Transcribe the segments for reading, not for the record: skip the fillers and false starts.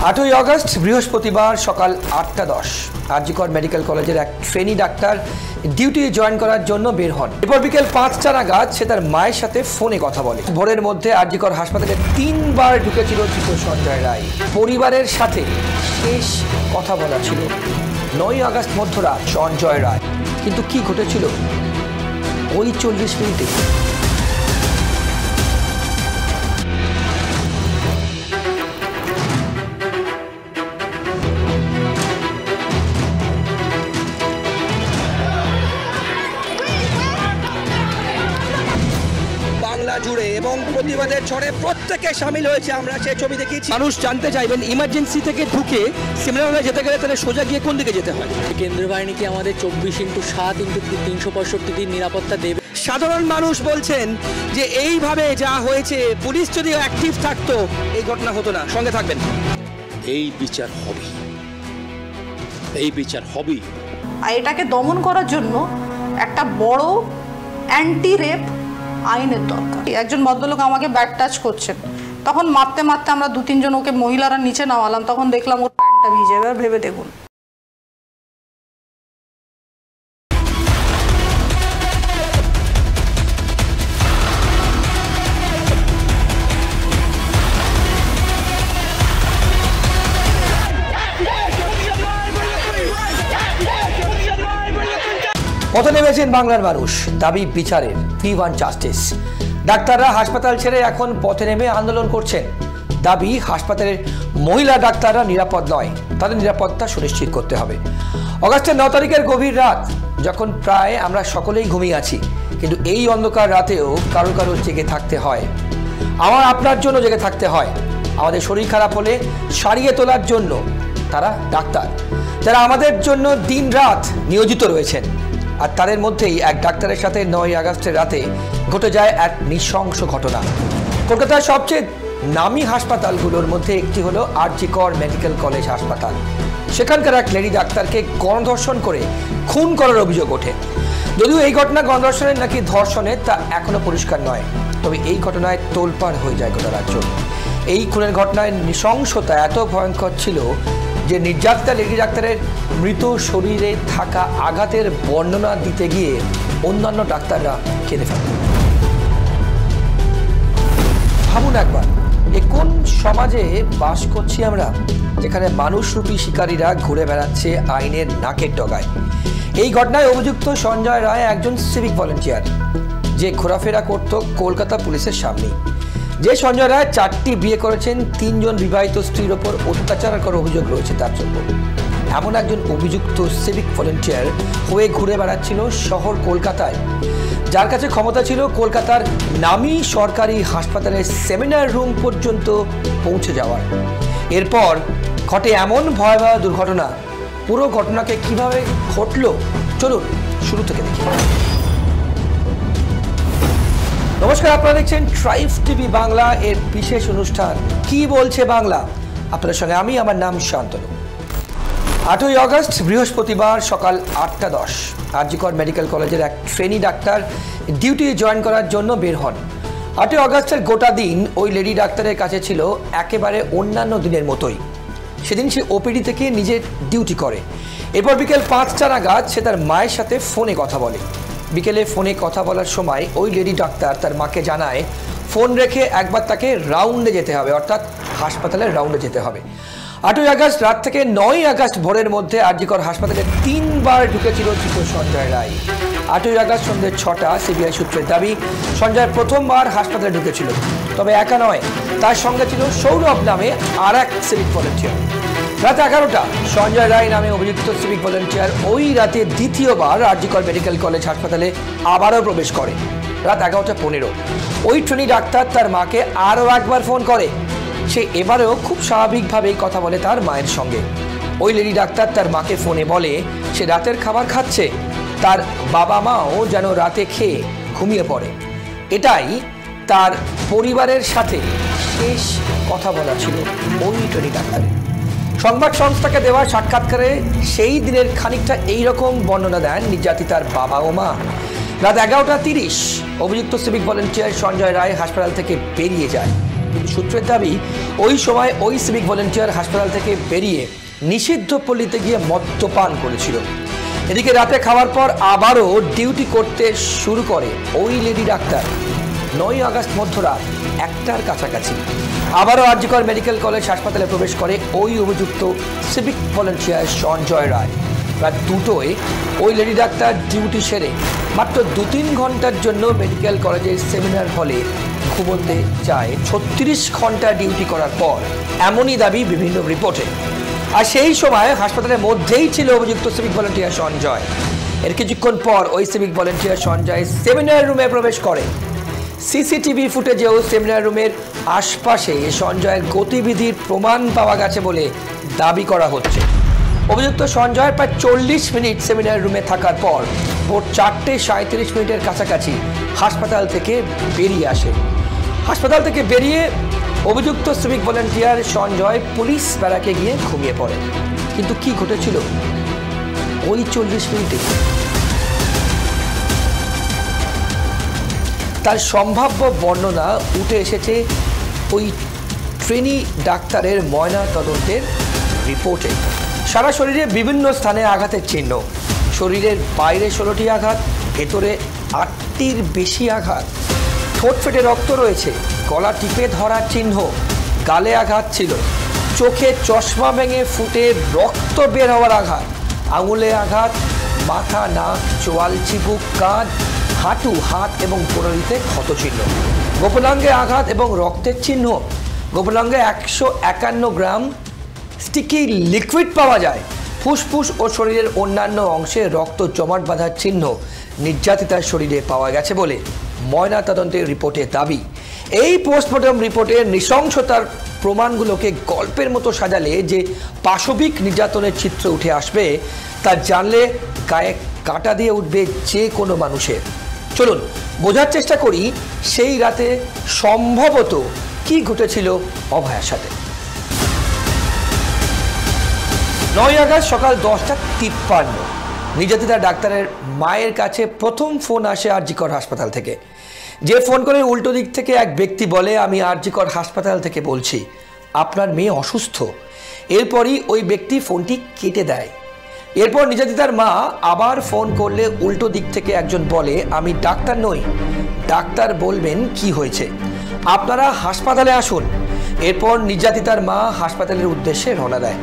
8ই August বৃহস্পতিবার সকাল 8:10 RG Kar medical কলেজের এক ট্রেনি ডাক্তার ডিউটি জয়েন করার জন্য বের হন। এরপর বিকেল 5টা নাগাদ সে তার মায়ের সাথে ফোনে কথা বলে। ভোরের মধ্যে আরজিকর হাসপাতালে 3বার ঢুকেছিল ধৃত সঞ্জয় রায়। পরিবারের সাথে শেষ কথা বলা ছিল 9ই আগস্ট মধ্যরাত সঞ্জয় রায়। কিন্তু কি ঘটেছিল ওই 40 মিনিটে? জুড়ে এবং প্রতিবাদের ঝড়ে প্রত্যেকে সামিল হয়েছে। আমরা সেই ছবি দেখিয়েছি। মানুষ জানতে চাইবেন ইমার্জেন্সি থেকে ঢুকে সিমরানায় যেতে গেলে তাহলে সোজা গিয়ে কোন দিকে যেতে হয়? কেন্দ্রীয় বাহিনী কি আমাদের 24x7x365 দিন নিরাপত্তা দেবে? সাধারণ মানুষ বলছেন যে এইভাবে যা হয়েছে, পুলিশ যদি অ্যাক্টিভ থাকতো এই ঘটনা হতো না। সঙ্গে থাকবেন। এই বিচার হবে, এই বিচার হবে। আর এটাকে দমন করার জন্য একটা বড় অ্যান্টি রেপ আইনের দরকার। একজন ভদ্রলোক আমাকে ব্যাড টাচ করছেন, তখন মারতে মারতে আমরা 2-3 জন ওকে মহিলারা নিচে নামালাম, তখন দেখলাম ওর প্যান্টটা ভিজে। এবার ভেবে দেখুন। পথে নেমেছেন বাংলার মানুষ, দাবি বিচারের, উই ওয়ান্ট জাস্টিস। ডাক্তাররা হাসপাতাল ছেড়ে এখন পথে নেমে আন্দোলন করছেন। দাবি হাসপাতালের মহিলা ডাক্তাররা নিরাপদ নয়, তাদের নিরাপত্তা সুনিশ্চিত করতে হবে। অগাস্টের 9 তারিখের গভীর রাত, যখন প্রায় আমরা সকলেই ঘুমিয়ে আছি, কিন্তু এই অন্ধকার রাতেও কারো কারো জেগে থাকতে হয়। আমার আপনার জন্য জেগে থাকতে হয়। আমাদের শরীর খারাপ হলে সারিয়ে তোলার জন্য তারা ডাক্তার, যারা আমাদের জন্য দিন রাত নিয়োজিত রয়েছেন। আর তাদের মধ্যেই এক ডাক্তারের সাথে 9ই আগস্টের রাতে ঘটে যায় এক নৃশংস ঘটনা। কলকাতার সবচেয়ে নামী হাসপাতালগুলোর মধ্যে একটি হলো আরজিকর মেডিকেল কলেজ হাসপাতাল। সেখানকার এক লেডি ডাক্তারকে গণধর্ষণ করে খুন করার অভিযোগ ওঠে। যদিও এই ঘটনা গণধর্ষণের নাকি ধর্ষণের তা এখনো পরিষ্কার নয়, তবে এই ঘটনায় তোলপাড় হয়ে যায় গোটা রাজ্য। এই খুনের ঘটনায় নৃশংসতা এত ভয়ঙ্কর ছিল যে নির্যাতিতা লেডি ডাক্তারের মৃত শরীরে থাকা আঘাতের বর্ণনা দিতে গিয়ে অন্যান্য ডাক্তাররা কেঁদে ফেলেন। ভাবুন একবার, এ কোন সমাজে বাস করছি আমরা, যেখানে মানুষরূপী শিকারীরা ঘুরে বেড়াচ্ছে আইনের নাকের ডগায়। এই ঘটনায় অভিযুক্ত সঞ্জয় রায় একজন সিভিক ভলেন্টিয়ার, যে ঘোরাফেরা করত কলকাতা পুলিশের সামনে। যে সঞ্জয় রায় 4টি বিয়ে করেছেন, 3 জন বিবাহিত স্ত্রীর ওপর অত্যাচার করার অভিযোগ রয়েছে তার জন্য। এমন একজন অভিযুক্ত সিভিক ভলেন্টিয়ার হয়ে ঘুরে বেড়াচ্ছিল শহর কলকাতায়, যার কাছে ক্ষমতা ছিল কলকাতার নামী সরকারি হাসপাতালের সেমিনার রুম পর্যন্ত পৌঁছে যাওয়ার। এরপর ঘটে এমন ভয়াবহ দুর্ঘটনা। পুরো ঘটনাকে কিভাবে ঘটল চলুন শুরু থেকে দেখি। নমস্কার, আপনারা দেখছেন ট্রাইব টিভি বাংলা এর বিশেষ অনুষ্ঠান কি বলছে বাংলা। আপনাদের সঙ্গে আমার নাম শান্তনু। 8ই আগস্ট বৃহস্পতিবার সকাল 8:10 আরজিকর মেডিকেল কলেজের এক ট্রেনি ডাক্তার ডিউটি জয়েন করার জন্য বের হন। 8ই আগস্টের গোটা দিন ওই লেডি ডাক্তারের কাছে ছিল একেবারে অন্যান্য দিনের মতোই। সেদিন সে ওপিডি থেকে নিজের ডিউটি করে। এরপর বিকেল 5টা নাগাদ সে তার মায়ের সাথে ফোনে কথা বলে। বিকেলে ফোনে কথা বলার সময় ওই লেডি ডাক্তার তার মাকে জানায় ফোন রেখে একবার তাকে রাউন্ডে যেতে হবে, অর্থাৎ হাসপাতালের রাউন্ডে যেতে হবে। 8ই আগস্ট রাত থেকে 9ই আগস্ট ভোরের মধ্যে আরজিকর হাসপাতালে 3বার ঢুকেছিল ধৃত সঞ্জয় রায়। 8ই আগস্ট সন্ধ্যে 6টা সিবিআই সূত্রের দাবি সঞ্জয় প্রথমবার হাসপাতালে ঢুকেছিল। তবে একা নয়, তার সঙ্গে ছিল সৌরভ নামে আর এক সিভিক ভলেন্টিয়ার। রাত 11টা সঞ্জয় রায় নামে অভিযুক্ত সিভিক ভলেন্টিয়ার ওই রাতে দ্বিতীয়বার আরজিকর মেডিকেল কলেজ হাসপাতালে আবারও প্রবেশ করে। রাত 11:15 ওই ট্রেনি ডাক্তার তার মাকে আরও একবার ফোন করে। সে এবারেও খুব স্বাভাবিকভাবেই কথা বলে তার মায়ের সঙ্গে। ওই লেডি ডাক্তার তার মাকে ফোনে বলে সে রাতের খাবার খাচ্ছে, তার বাবা মাও যেন রাতে খেয়ে ঘুমিয়ে পড়ে। এটাই তার পরিবারের সাথে শেষ কথা বলা ছিল ওই ট্রেনি ডাক্তারের। সংবাদ সংস্থাকে দেওয়া সাক্ষাৎকারে সেই দিনের খানিকটা এইরকম বর্ণনা দেন নির্যাতিতার বাবা ও মা। রাত 11:30 অভিযুক্ত সিভিক ভলেন্টিয়ার সঞ্জয় রায় হাসপাতাল থেকে বেরিয়ে যায়। কিন্তু সূত্রের দাবি ওই সময় ওই সিভিক ভলেন্টিয়ার হাসপাতাল থেকে বেরিয়ে নিষিদ্ধ পল্লীতে গিয়ে মদ্যপান করেছিল। এদিকে রাতে খাওয়ার পর আবারও ডিউটি করতে শুরু করে ওই লেডি ডাক্তার। 9 আগস্ট মধ্যরাত 1টার কাছাকাছি আবারও আরজিকর মেডিকেল কলেজ হাসপাতালে প্রবেশ করে ওই অভিযুক্ত সিভিক ভলেন্টিয়ার সঞ্জয় রায়। রাত 2টোয় ওই লেডি ডাক্তার ডিউটি সেরে মাত্র 2-3 ঘন্টার জন্য মেডিকেল কলেজের সেমিনার হলে ঘুমোতে যায়। 36 ঘন্টা ডিউটি করার পর এমনই দাবি বিভিন্ন রিপোর্টে। আর সেই সময় হাসপাতালের মধ্যেই ছিল অভিযুক্ত সিভিক ভলেন্টিয়ার সঞ্জয়। এর কিছুক্ষণ পর ওই সিভিক ভলেন্টিয়ার সঞ্জয় সেমিনার রুমে প্রবেশ করে। সিসিটিভি ফুটেজেও সেমিনার রুমের আশপাশে সঞ্জয়ের গতিবিধির প্রমাণ পাওয়া গেছে বলে দাবি করা হচ্ছে। অভিযুক্ত সঞ্জয় প্রায় 40 মিনিট সেমিনার রুমে থাকার পর ভোর 4:37 কাছাকাছি হাসপাতাল থেকে বেরিয়ে আসে। হাসপাতাল থেকে বেরিয়ে অভিযুক্ত সিভিক ভলেন্টিয়ার সঞ্জয় পুলিশ ব্যারাকে গিয়ে ঘুমিয়ে পড়ে। কিন্তু কি ঘটেছিল ওই 40 মিনিটে? তার সম্ভাব্য বর্ণনা উঠে এসেছে ওই ট্রেনি ডাক্তারের ময়না তদন্তের রিপোর্টে। সারা শরীরে বিভিন্ন স্থানে আঘাতের চিহ্ন, শরীরের বাইরে 16টি আঘাত, ভেতরে 8টির বেশি আঘাত, ঠোঁট ফেটে রক্ত রয়েছে, গলা টিপে ধরার চিহ্ন, গালে আঘাত ছিল, চোখে চশমা ভেঙে ফুটে রক্ত বের হওয়ার আঘাত, আঙুলে আঘাত, মাথা, নাক, চোয়াল, চিবুক, কাঁধ, হাঁটু, হাত এবং কোড়ালিতে ক্ষত চিহ্ন, গোপনাঙ্গে আঘাত এবং রক্তের চিহ্ন। গোপনাঙ্গে 151 গ্রাম স্টিকি লিকুইড পাওয়া যায়। ফুসফুস ও শরীরের অন্যান্য অংশে রক্ত জমাট বাঁধার চিহ্ন নির্যাতিতার শরীরে পাওয়া গেছে বলে ময়না তদন্তের রিপোর্টে দাবি। এই পোস্টমর্টম রিপোর্টের নৃশংসতার প্রমাণগুলোকে গল্পের মতো সাজালে যে পাশবিক নির্যাতনের চিত্র উঠে আসবে তা জানলে গায়ে কাঁটা দিয়ে উঠবে যে কোনো মানুষের। চলুন বোঝার চেষ্টা করি সেই রাতে সম্ভবত কি ঘটেছিল অভয়ার সাথে। 9 আগস্ট সকাল 10:53 নির্যাতিতা ডাক্তারের মায়ের কাছে প্রথম ফোন আসে আরজিকর হাসপাতাল থেকে। যে ফোন করে উল্টো দিক থেকে এক ব্যক্তি বলে, আমি আরজিকর হাসপাতাল থেকে বলছি, আপনার মেয়ে অসুস্থ। এরপরই ওই ব্যক্তি ফোনটি কেটে দেয়। এরপর নির্যাতিতার মা আবার ফোন করলে উল্টো দিক থেকে একজন বলে, আমি ডাক্তার নই, ডাক্তার বলবেন কি হয়েছে, আপনারা হাসপাতালে আসুন। এরপর নির্যাতিতার মা হাসপাতালের উদ্দেশ্যে রওনা দেয়।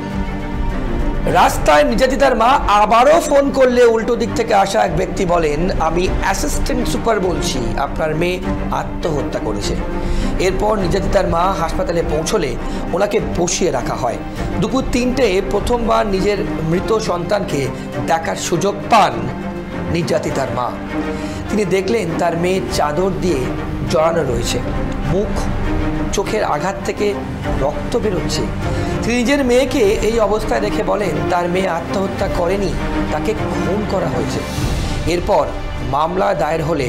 রাস্তায় নির্যাতিতার মা আবারও ফোন করলে উল্টো দিক থেকে আসা এক ব্যক্তি বলেন, আমি অ্যাসিস্ট্যান্ট সুপার বলছি, আপনার মেয়ে আত্মহত্যা করেছে। এরপর নির্যাতিতার মা হাসপাতালে পৌঁছলে ওনাকে বসিয়ে রাখা হয়। দুপুর 3টে প্রথমবার নিজের মৃত সন্তানকে দেখার সুযোগ পান নির্যাতিতার মা। তিনি দেখলেন তার মেয়ে চাদর দিয়ে জড়ানো রয়েছে, মুখ, চোখের আঘাত থেকে রক্ত বেরোচ্ছে। তিনি নিজের মেয়েকে এই অবস্থায় দেখে বলেন, তার মেয়ে আত্মহত্যা করেনি, তাকে খুন করা হয়েছে। এরপর মামলা দায়ের হলে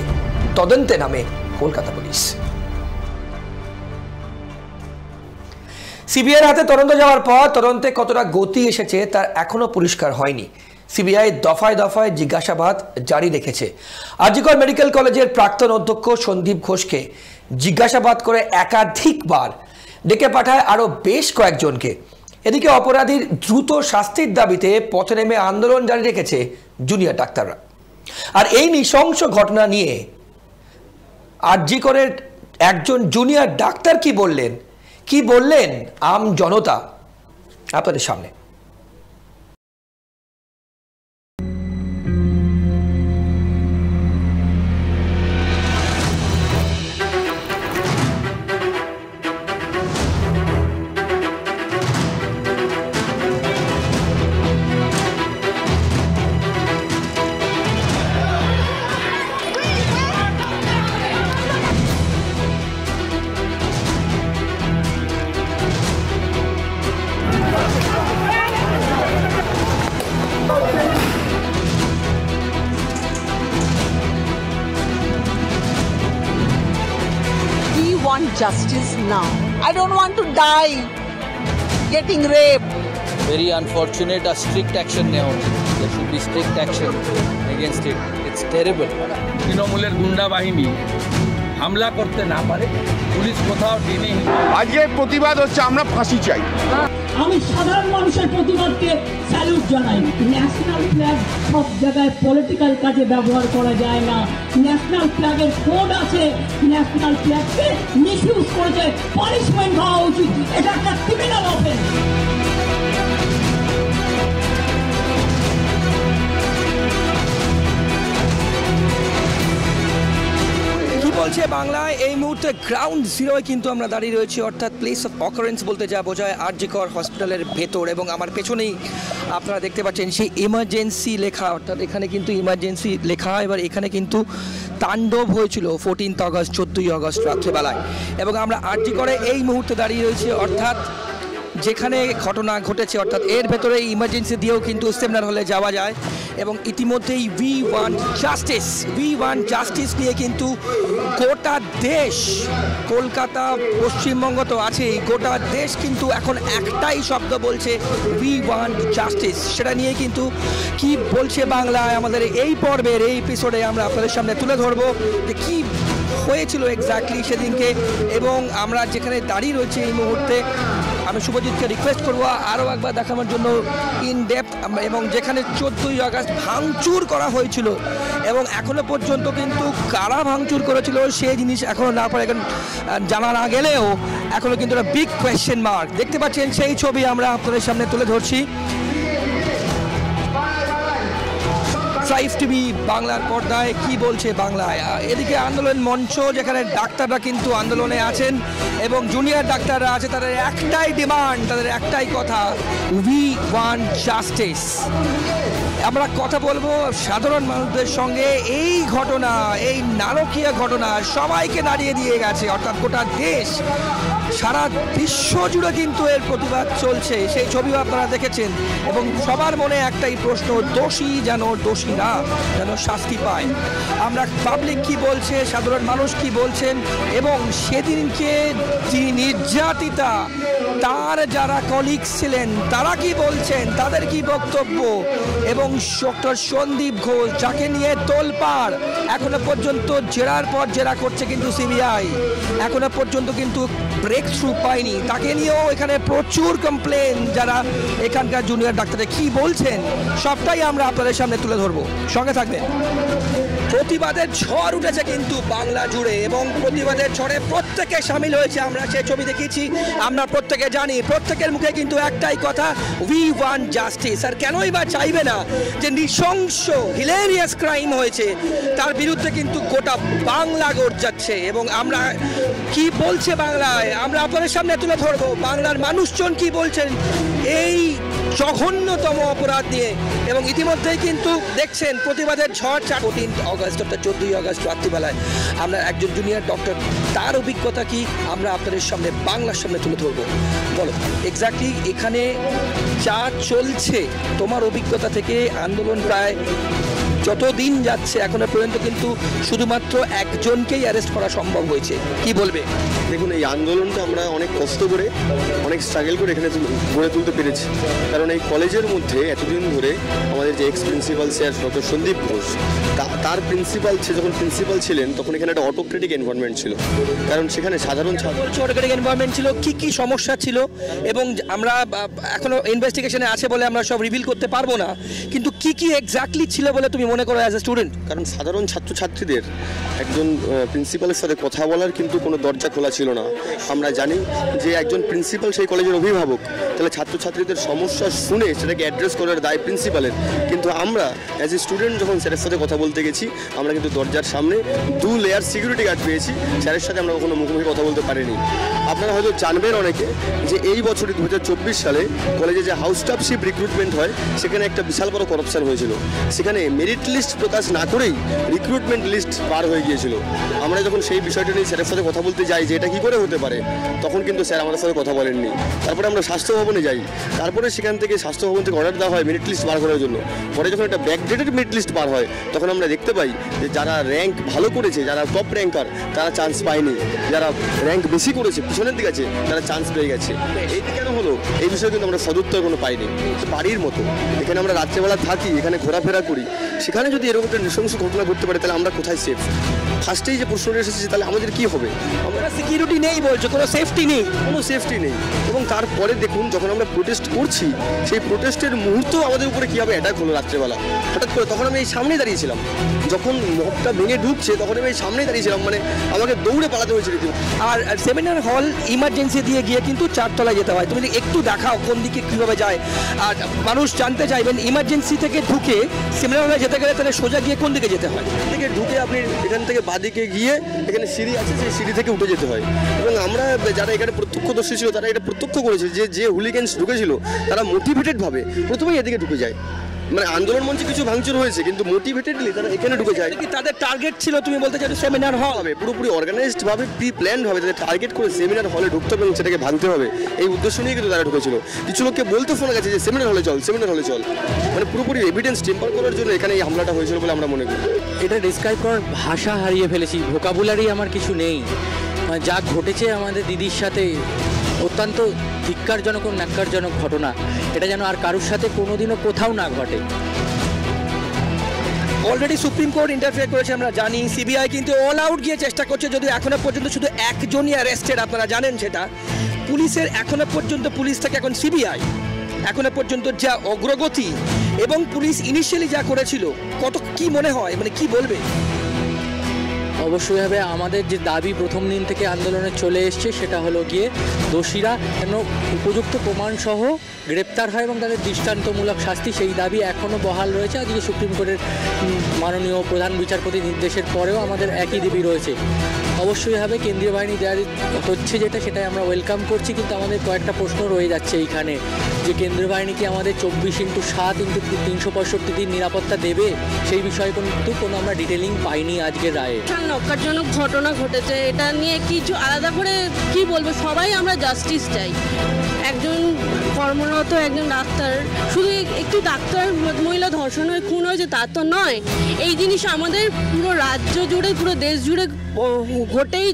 তদন্তে নামে কলকাতা পুলিশ। সিবিআইয়ের হাতে তদন্ত যাওয়ার পর তদন্তে কতটা গতি এসেছে তার এখনো পরিষ্কার হয়নি। সিবিআই দফায় দফায় জিজ্ঞাসাবাদ জারি রেখেছে। আরজিকর মেডিকেল কলেজের প্রাক্তন অধ্যক্ষ সন্দীপ ঘোষকে জিজ্ঞাসাবাদ করে একাধিকবার ডেকে পাঠায় আরও বেশ কয়েকজনকে। এদিকে অপরাধীর দ্রুত শাস্তির দাবিতে পথে নেমে আন্দোলন জারি রেখেছে জুনিয়র ডাক্তাররা। আর এই নৃশংস ঘটনা নিয়ে আরজিকরের একজন জুনিয়র ডাক্তার কি বললেন আম জনতা আপনাদের সামনে। Justice now. I don't want to die getting raped. Very unfortunate. A strict action now. There should be strict action against it. It's terrible. তৃণমূলের গুন্ডা বাহিনী হামলা করতে না পারে, পুলিশ কোথাও টেনে আজকে প্রতিবাদ হচ্ছে আমরা ফাঁসি চাই। আমি সাধারণ মানুষের প্রতিবাদকে স্যালুট জানাই। ন্যাশনাল ফ্ল্যাগ সব জায়গায় পলিটিক্যাল কাজে ব্যবহার করা যায় না। ন্যাশনাল ফ্ল্যাগের কোড আছে, ন্যাশনাল ফ্ল্যাগকে মিসইউজ করেছে, পানিশমেন্ট হওয়া উচিত। এটা একটা ক্রিমিনাল অফেন্স। বলছে বাংলায় এই মুহূর্তে গ্রাউন্ড জিরোয় কিন্তু আমরা দাঁড়িয়ে রয়েছি, অর্থাৎ প্লেস অফ অকারেন্স বলতে যা বোঝায় আরজিকর হসপিটালের ভেতর। এবং আমার পেছনেই আপনারা দেখতে পাচ্ছেন সেই ইমার্জেন্সি লেখা, অর্থাৎ এখানে কিন্তু ইমার্জেন্সি লেখা। এবার এখানে কিন্তু তাণ্ডব হয়েছিল 14 আগস্ট 14ই আগস্ট রাত্রেবেলায়। এবং আমরা আরজিকরে এই মুহূর্তে দাঁড়িয়ে রয়েছি, অর্থাৎ যেখানে ঘটনা ঘটেছে, অর্থাৎ এর ভেতরে ইমার্জেন্সি দিয়েও কিন্তু সেমিনার হলে যাওয়া যায়। এবং ইতিমধ্যেই উই ওয়ান্ট জাস্টিস নিয়ে কিন্তু গোটা দেশ, কলকাতা পশ্চিমবঙ্গ তো আছেই, গোটা দেশ কিন্তু এখন একটাই শব্দ বলছে, উই ওয়ান্ট জাস্টিস। সেটা নিয়ে কিন্তু কি বলছে বাংলায় আমাদের এই পর্বের এই এপিসোডে আমরা আপনাদের সামনে তুলে ধরবো যে কী হয়েছিল এক্স্যাক্টলি সেদিনকে। এবং আমরা যেখানে দাঁড়িয়ে রয়েছি এই মুহূর্তে, আমি শুভজিৎকে রিকোয়েস্ট করবো আরও একবার দেখানোর জন্য ইন ডেপথ। এবং যেখানে 14ই আগস্ট ভাঙচুর করা হয়েছিল এবং এখনো পর্যন্ত কিন্তু কারা ভাঙচুর করেছিল সেই জিনিস এখনও না পারে, এখন জানা না গেলেও এখনও কিন্তু একটা বিগ কোয়েশ্চেন মার্ক। দেখতে পাচ্ছেন সেই ছবি আমরা আপনাদের সামনে তুলে ধরছি ট্রাইফ টিভি বাংলার পর্দায়। কি বলছে বাংলায়? এদিকে আন্দোলন মঞ্চ, যেখানে ডাক্তাররা কিন্তু আন্দোলনে আছেন এবং জুনিয়র ডাক্তাররা আছে, তাদের একটাই ডিমান্ড, তাদের একটাই কথা, উই ওয়ান্ট জাস্টিস। আমরা কথা বলবো সাধারণ মানুষদের সঙ্গে। এই ঘটনা, এই নারকীয় ঘটনা সবাইকে নাড়িয়ে দিয়ে গেছে, অর্থাৎ গোটা দেশ, সারা বিশ্ব জুড়ে কিন্তু এর প্রতিবাদ চলছে। সেই ছবিও আপনারা দেখেছেন এবং সবার মনে একটাই প্রশ্ন, দোষী যেন দোষীরা যেন শাস্তি পায়। আমরা পাবলিক কি বলছে, সাধারণ মানুষ কি বলছেন, এবং সেদিনকে যিনি নির্যাতিতা তার যারা কলিগ ছিলেন তারা কি বলছেন, তাদের কি বক্তব্য। এবং ডক্টর সন্দীপ ঘোষ, যাকে নিয়ে তোলপাড়, এখনো পর্যন্ত জেরার পর জেরা করছে কিন্তু সিবিআই, এখনো পর্যন্ত কিন্তু ব্রেক থ্রু পায়নি। তাকে নিয়েও এখানে প্রচুর কমপ্লেন, যারা এখানকার জুনিয়র ডাক্তারে কি বলছেন সবটাই আমরা আপনাদের সামনে তুলে ধরবো, সঙ্গে থাকবেন। প্রতিবাদের ঝড় উঠেছে কিন্তু বাংলা জুড়ে এবং প্রতিবাদের ঝড়ে প্রত্যেকে সামিল হয়েছে। আমরা সেই ছবি দেখিয়েছি, আমরা প্রত্যেকে জানি, প্রত্যেকের মুখে কিন্তু একটাই কথা, উই ওয়ান্ট জাস্টিস। আর কেনই বা চাইবে না? যে নৃশংস হিলেরিয়াস ক্রাইম হয়েছে তার বিরুদ্ধে কিন্তু গোটা বাংলা গর্জাচ্ছে। এবং আমরা কি বলছে বাংলায় আমরা আপনাদের সামনে তুলে ধরবো, বাংলার মানুষজন কি বলছেন এই জঘন্যতম অপরাধ নিয়ে। এবং ইতিমধ্যেই কিন্তু দেখছেন প্রতিবাদের ঝড়। 14 আগস্ট অর্থাৎ 14ই আগস্ট রাত্রিবেলায় আমরা একজন জুনিয়র ডক্টর, তার অভিজ্ঞতা কি আমরা আপনাদের সামনে বাংলার সামনে তুলে ধরবো। বলো এক্স্যাক্টলি এখানে যা চলছে, তোমার অভিজ্ঞতা থেকে আন্দোলন প্রায় যত দিন যাচ্ছে এখনো পর্যন্ত কিন্তু শুধুমাত্র একজনকেই অ্যারেস্ট করা সম্ভব হয়েছে, কি বলবে? দেখুন, এই আন্দোলনটা আমরা অনেক কষ্ট করে, অনেক স্ট্রাগল করে এখানে গড়ে তুলতে পেরেছি। কারণ এই কলেজের মধ্যে এতদিন ধরে আমাদের যে ex principal sir doctor Sandip Ghosh, তার প্রিন্সিপাল, সে যখন প্রিন্সিপাল ছিলেন তখন এখানে একটা অটোক্রেটিক এনভায়রনমেন্ট ছিল। কারণ সেখানে সাধারণ অটোক্রেটিক এনভায়রনমেন্ট ছিল, কি কি সমস্যা ছিল এবং আমরা এখনো ইনভেস্টিগেশনে আছে বলে আমরা সব রিভিল করতে পারবো না, কিন্তু কি কি এক্স্যাক্টলি ছিল বলে তুমি মনে করো অ্যাজ এ স্টুডেন্ট? কারণ সাধারণ ছাত্রছাত্রীদের একজন প্রিন্সিপালের সাথে কথা বলার কিন্তু কোনো দরজা খোলা ছিল না। আমরা জানি যে একজন প্রিন্সিপাল সেই কলেজের অভিভাবক, তাহলে ছাত্রছাত্রীদের সমস্যা শুনে সেটাকে অ্যাড্রেস করার দায় প্রিন্সিপালের। কিন্তু আমরা অ্যাজ এ স্টুডেন্ট যখন স্যারের সাথে কথা বলতে গেছি, আমরা কিন্তু দরজার সামনে 2 লেয়ার সিকিউরিটি গার্ড পেয়েছি, স্যারের সাথে আমরা কখনো মুখোমুখি কথা বলতে পারিনি। আপনারা হয়তো জানবেন অনেকে যে এই বছরই 2024 সালে কলেজে যে হাউস স্টাফশিপ রিক্রুটমেন্ট হয় সেখানে একটা বিশাল বড় করাপশন হয়েছিল। সেখানে মেরিট লিস্ট প্রকাশ না করেই রিক্রুটমেন্ট লিস্ট পার হয়ে গিয়েছিল। আমরা যখন সেই বিষয়টা নিয়ে স্যারের সাথে কথা বলতে যাই যে এটা কী করে হতে পারে, তখন কিন্তু স্যার আমাদের সাথে কথা বলেননি। তারপরে আমরা স্বাস্থ্য ভবনে যাই, তারপরে সেখান থেকে স্বাস্থ্য ভবন থেকে অর্ডার দেওয়া হয় মেরিট লিস্ট বার করার জন্য। পরে যখন একটা ব্যাকডেটেড মেরিট লিস্ট বার হয় তখন আমরা দেখতে পাই যে যারা র্যাঙ্ক ভালো করেছে, যারা টপ র্যাঙ্কার, তারা চান্স পায়নি, যারা র্যাঙ্ক বেশি করেছে, পিছনের দিকে আছে, তারা চান্স পেয়ে গেছে। এইটা কেন হলো এই বিষয়ে কিন্তু আমরা সদুত্তর কোনো পাইনি। বাড়ির মতো এখানে আমরা রাত্রেবেলা থাকি, এখানে ঘোরাফেরা করি, সেখানে যদি এরকম একটা নৃশংস ঘটনা ঘটতে পারে তাহলে আমরা কোথায় সেফ? ফার্স্টেই যে প্রশ্নটা এসেছে তাহলে আমাদের কি হবে? আমরা সিকিউরিটি নেই বলছো, কোনো সেফটি নেই। কোনো সেফটি নেই। এবং তারপরে দেখুন যখন আমরা প্রোটেস্ট করছি সেই প্রোটেস্টের মুহূর্ত আমাদের উপরে কীভাবে অ্যাটাক হলো রাত্রেবেলা হঠাৎ করে। তখন আমি এই সামনেই দাঁড়িয়েছিলাম, যখন মবটা ভেঙে ঢুকছে তখন আমি এই সামনেই দাঁড়িয়েছিলাম, মানে আমাকে দৌড়ে পালাতে হয়েছিল। আর সেমিনার হল ইমার্জেন্সি দিয়ে গিয়ে কিন্তু 4 তলায় যেতে হয়। তুমি একটু দেখাও কোন দিকে কীভাবে যায়, আর মানুষ জানতে চাইবেন ইমার্জেন্সি থেকে ঢুকে সেমিনার হলে যেতে গেলে তাহলে সোজা গিয়ে কোন দিকে যেতে হয়? থেকে ঢুকে আপনি এখান থেকে বাদিকে গিয়ে এখানে সিঁড়ি আছে, সেই সিঁড়ি থেকে উঠে যেতে হয়। এবং আমরা যারা এখানে প্রত্যক্ষদর্শী ছিল তারা এটা প্রত্যক্ষ করেছে যে হুলিগানস ঢুকেছিল তারা মোটিভেটেডভাবে প্রথমেই এদিকে ঢুকে যায়। মানে আন্দোলন মঞ্চে কিছু ভাঙচুর হয়েছে কিন্তু মোটিভেটেডলি তারা এখানে ঢুকে যায়। কি তাদের টার্গেট ছিল তুমি বলতে চাইছো সেমিনার হল হবে পুরোপুরি অর্গানাইজড ভাবে প্রি প্ল্যান্ড হবে, তাদের টার্গেট করে সেমিনার হলে ঢুকতে হবে এবং সেটাকে ভাঙতে হবে, এই উদ্দেশ্য নিয়ে কিন্তু তারা ঢুকেছিল। কিছু লোককে বলতে শোনা গেছে যে সেমিনার হলে চল, সেমিনার হলে চল, মানে পুরোপুরি এভিডেন্স টেম্পার করার জন্য এখানে এই হামলাটা হয়েছিল বলে আমরা মনে করি। এটা ডিসক্রাইব করার ভাষা হারিয়ে ফেলেছি, ভোকাবুলারি আমার কিছু নেই। মানে যা ঘটেছে আমাদের দিদির সাথে অত্যন্ত ধিক্কারজনক ও ন্যাক্কারজনক ঘটনা, এটা যেন আর কারোর সাথে কোনোদিনও কোথাও না ঘটে। অলরেডি সুপ্রিম কোর্ট ইন্টারফেয়ার করেছে আমরা জানি, সিবিআই কিন্তু অল আউট গিয়ে চেষ্টা করছে, যদিও এখনো পর্যন্ত শুধু একজনই অ্যারেস্টেড, আপনারা জানেন সেটা। পুলিশের এখনো পর্যন্ত, পুলিশ থেকে এখন সিবিআই, এখনো পর্যন্ত যা অগ্রগতি এবং পুলিশ ইনিশিয়ালি যা করেছিল, কত কি মনে হয়, মানে কি বলবে? অবশ্যই হবে আমাদের যে দাবি প্রথম দিন থেকে আন্দোলনে চলে এসছে সেটা হলো গিয়ে দোষীরা যেন উপযুক্ত প্রমাণসহ গ্রেপ্তার হয় এবং তাদের দৃষ্টান্তমূলক শাস্তি, সেই দাবি এখনও বহাল রয়েছে। আজকে সুপ্রিম কোর্টের মাননীয় প্রধান বিচারপতির নির্দেশের পরেও আমাদের একই দাবি রয়েছে। অবশ্যই হবে কেন্দ্রীয় বাহিনী দেওয়া হচ্ছে যেটা, সেটাই আমরা ওয়েলকাম করছি, কিন্তু আমাদের কয়েকটা প্রশ্ন রয়ে যাচ্ছে এইখানে, যে কেন্দ্রীয় বাহিনী কি আমাদের 24x7x365 দিন নিরাপত্তা দেবে, সেই বিষয়ে কিন্তু কোনো আমরা ডিটেলিং পাইনি আজকের রায়ে। নক্কারজনক ঘটনা ঘটেছে, এটা নিয়ে কিছু আলাদা করে কি বলবো, সবাই আমরা জাস্টিস চাই। একজন কর্মরত একজন ডাক্তার, শুধু একটি ডাক্তার মহিলা ধর্ষণ হয়ে খুন হয়েছে তা তো নয়, এই জিনিস আমাদের পুরো রাজ্য জুড়ে পুরো দেশ জুড়ে ঘটেই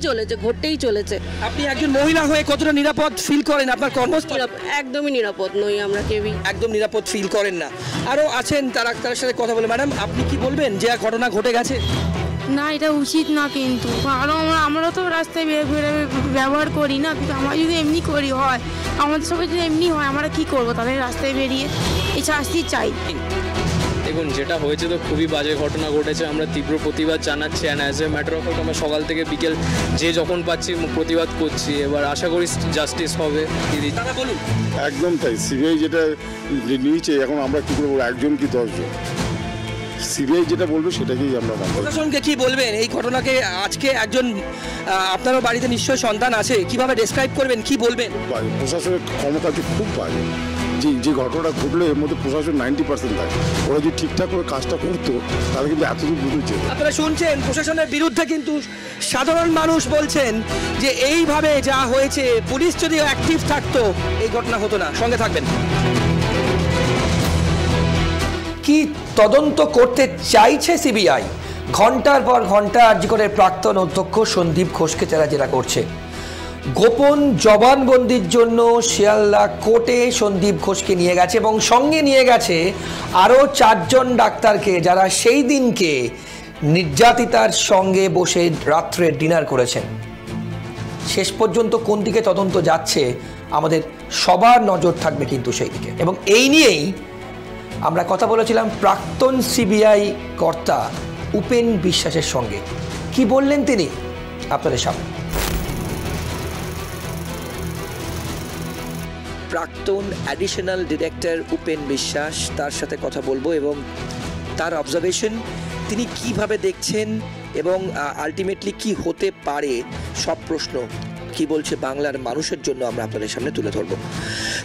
চলেছে। আপনি একজন মহিলা হয়ে কতটা নিরাপদ ফিল করেন আপনার কর্মস্থলে? একদমই নিরাপদ নই আমরা কেউই, একদম নিরাপদ ফিল করেন না। আরও আছেন তারা, তার সাথে কথা বলে। ম্যাডাম আপনি কি বলবেন যে ঘটনা ঘটে গেছে? না, এটা উচিত না, কিন্তু আমরা তো রাস্তায় ব্যবহার করি না, কিন্তু আমরা যদি এমনি করি হয়, আমাদের সবাই যদি এমনি হয়, আমরা কি করবো তাদের রাস্তায় বেরিয়ে? এই শাস্তি চাই। দেখুন, যেটা হয়েছে তো খুবই বাজে ঘটনা ঘটেছে, আমরা তীব্র প্রতিবাদ জানাচ্ছি। And as a matter of fact আমরা সকাল থেকে বিকেল যে যখন পাচ্ছি প্রতিবাদ করছি। এবার আশা করি জাস্টিস হবে। দিদি তারা বলুন। একদম তাই, সিবিআই যেটা নিয়েছে এখন আমরা কী করবো, একজন কি 10 জন, সিবিআই যেটা বলবে সেটাকেই আমরা মানব। প্রশাসনকে কি বলবেন এই ঘটনাকে? আজকে একজন, আপনারও বাড়িতে নিশ্চয়ই সন্তান আছে, কিভাবে ডেসক্রাইব করবেন, কি বলবেন? প্রশাসনের ক্ষমতা খুব বাজে। যে ঘটনাটা ঘটলো এর মধ্যে প্রশাসন 90% থাকে, ওরা যদি ঠিকঠাক করে কাজটা করতো তাহলে কিন্তু এতদূর বুঝেছে। আপনারা শুনছেন প্রশাসনের বিরুদ্ধে কিন্তু সাধারণ মানুষ বলছেন যে এইভাবে যা হয়েছে, পুলিশ যদি অ্যাক্টিভ থাকতো এই ঘটনা হতো না। সঙ্গে থাকবেন। কি তদন্ত করতে চাইছে সিবিআই? ঘন্টার পর ঘন্টা আরজিকরের প্রাক্তন অধ্যক্ষ সন্দীপ ঘোষকে তারা জেরা করছে। গোপন জবানবন্দির জন্য শিয়ালদা কোর্টে সন্দীপ ঘোষকে নিয়ে গেছে এবং সঙ্গে নিয়ে গেছে আরও 4 জন ডাক্তারকে, যারা সেই দিনকে নির্যাতিতার সঙ্গে বসে রাত্রে ডিনার করেছেন। শেষ পর্যন্ত কোন দিকে তদন্ত যাচ্ছে আমাদের সবার নজর থাকবে কিন্তু সেই দিকে। এবং এই নিয়েই আমরা কথা বলেছিলাম প্রাক্তন সিবিআই কর্তা উপেন বিশ্বাসের সঙ্গে। কি বললেন তিনি আপনাদের সামনে। প্রাক্তন অ্যাডিশনাল ডিরেক্টর উপেন বিশ্বাস, তার সাথে কথা বলবো এবং তার অবজারভেশন, তিনি কিভাবে দেখছেন এবং আলটিমেটলি কি হতে পারে, সব প্রশ্ন কি বলছে বাংলার মানুষের জন্য আমরা আপনাদের সামনে তুলে ধরবো।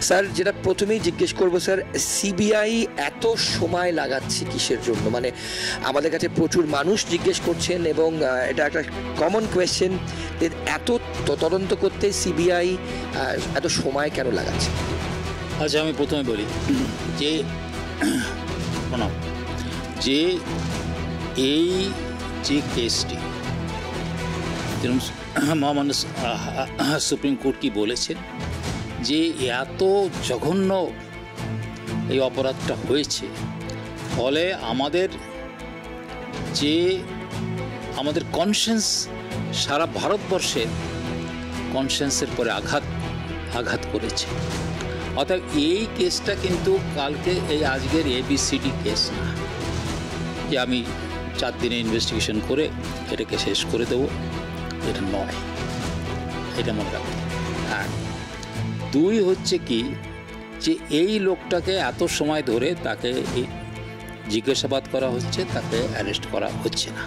স্যার, যেটা প্রথমেই জিজ্ঞেস করবো স্যার, সিবিআই এত সময় লাগাচ্ছে কিসের জন্য? মানে আমাদের কাছে প্রচুর মানুষ জিজ্ঞেস করছেন এবং এটা একটা কমন কোয়েশ্চেন, এত তদন্ত করতে সিবিআই এত সময় কেন লাগাচ্ছে? আচ্ছা, আমি প্রথমে বলি যে এই যে কেসটি মহামান্য সুপ্রিম কোর্ট কি বলেছেন যে এত জঘন্য এই অপরাধটা হয়েছে, ফলে আমাদের যে আমাদের কনসেন্স সারা ভারতবর্ষের কনসেন্সের পরে আঘাত করেছে। অর্থাৎ এই কেসটা কিন্তু কালকে এই আজকের ABCD কেস না, যে আমি 4 দিনে ইনভেস্টিগেশন করে এটাকে শেষ করে দেবো, এটা নয়, এটা মনে রাখবো। আর 2 হচ্ছে কি, যে এই লোকটাকে এত সময় ধরে তাকে জিজ্ঞাসাবাদ করা হচ্ছে, তাকে অ্যারেস্ট করা হচ্ছে না।